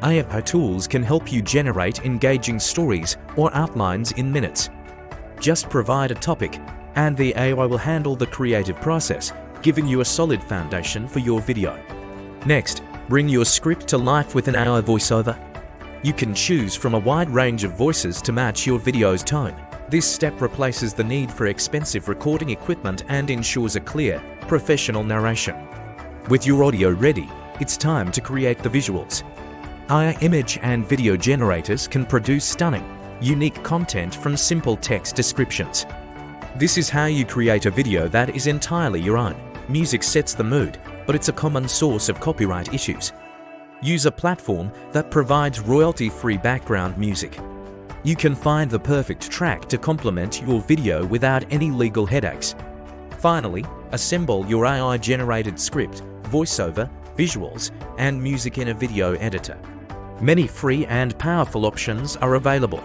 AI tools can help you generate engaging stories or outlines in minutes. Just provide a topic, and the AI will handle the creative process, giving you a solid foundation for your video. Next, bring your script to life with an AI voiceover. You can choose from a wide range of voices to match your video's tone. This step replaces the need for expensive recording equipment and ensures a clear, professional narration. With your audio ready, it's time to create the visuals. AI image and video generators can produce stunning, unique content from simple text descriptions. This is how you create a video that is entirely your own. Music sets the mood, but it's a common source of copyright issues. Use a platform that provides royalty-free background music. You can find the perfect track to complement your video without any legal headaches. Finally, assemble your AI-generated script, voiceover, visuals, and music in a video editor. Many free and powerful options are available.